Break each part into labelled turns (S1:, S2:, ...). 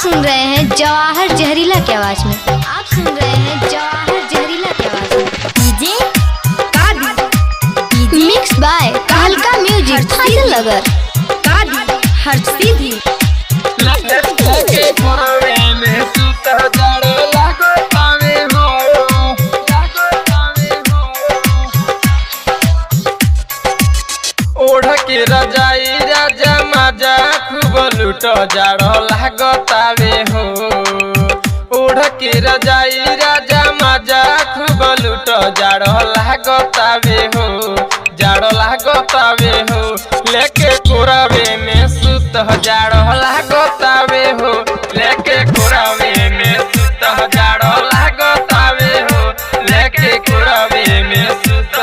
S1: सुन रहे हैं जवाहर जहरीला की आवाज में। आप सुन रहे हैं जवाहर जहरीला की आवाज में। डीजे कादी मिक्स बाय तहलका म्यूजिक फाजिल नगर हर सीधी
S2: ओढ़ के रजाई राजा माजा खूब लूट जाड़ लागतावे हो। ओढ़ के रजाई राजा माजा खूब लूट जाड़ लागतावे हो। जाड़ लागतावे हो लेके कोरावे में सुत जाड़ लागतावे हो। लेके कोरावे में सुत जाड़ लागतावे हो। लेके कोरावे में सुत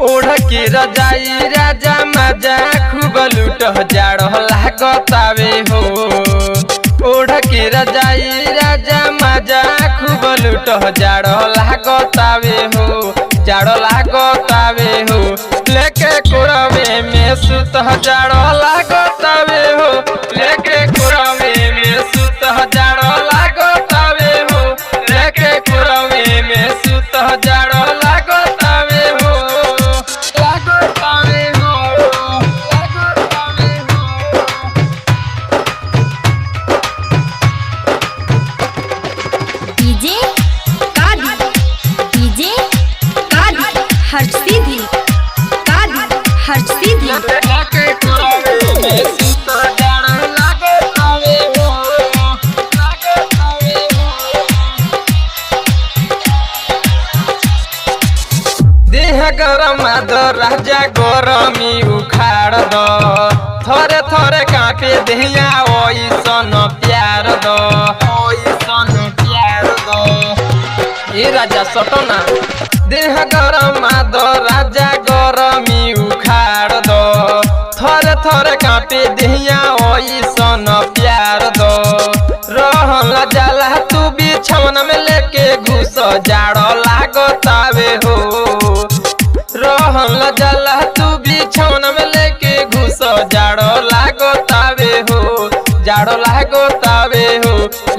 S2: ओढ़ के रजाई राजा माजा खूब लूट जाड़ लागतावे हो। ओढ़ के रजाई राजा माजा खूब लूट जाड़ लागतावे हो। जाड़ लागतावे हो लेके कोरावे में सुत जाड़ लागतावे हो। लेके कोरावे में सुत जाड़ लागतावे हो। लेके कोरावे में सुत जाड़ लागतावे हो।
S1: डीजे कादी हर सीधी हर सीधी
S2: देह गरम दो राजा गरमी उखाड़ दो। थोरे थोरे कापे देहिया ओइसन प्यार दो। ओइसन प्यार दो ए राजा सटना। देह गरम दो राजा गरमी उखाड़ दो। थोरे थोरे कापे देहिया ओइसन प्यार दो। रहल जाला तू बिछौना में लेके घुस जाड़ लागतावे हो। रहल जाला तू बिछौना में लेके घुस जाड़ लागतावे हो। जाड़ लागतावे हो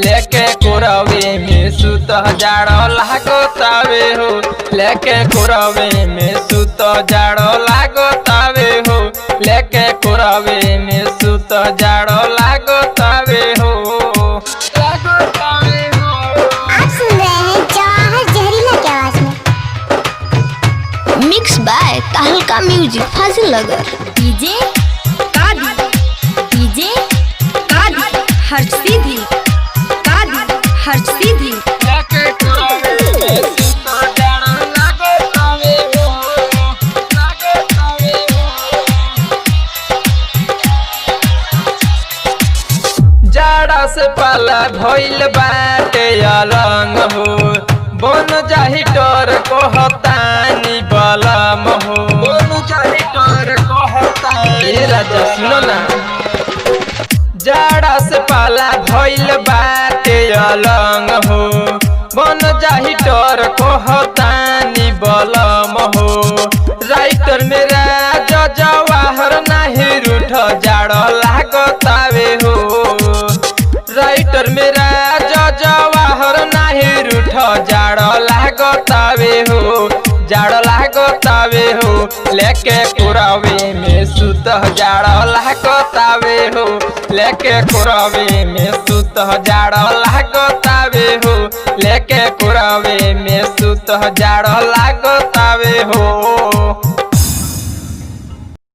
S2: लेके कोरावे में सुत जाड़ लागतावे हो। लेके कोरावे में सुत जाड़ लागतावे हो। लेके कोरावे में सुत जाड़ लागतावे हो।
S1: आप सुन रहे हैं जवाहर जहरीला की आवाज में। मिक्स बाय तहलका म्यूजिक फाजिल नगर डीजे कादी हर सीधी हर सीधी
S2: जाड़ा से पाला भइल बाटे अलंग हो। बन जाही डर कहतानी बलम हो। बन जाही डर कहतानी राजा सुनो ना। जाड़ा से पाला भइल बाटे अलंग हो। बन जाही डर कहतानी बलम हो। राइटर मेरा जवाहर नाही रूठ जाड़ लागतावे हो। राइटर मेरा जवाहर नाही रूठ जाड़ लागतावे हो। जाड़ लागतावे हो लेके कोरावे में सुत जाड़ लागतावे हो। लेके कोरावे में सुत जाड़ लागतावे हो। लेके कोरावे में सुत जाड़ लागतावे हो।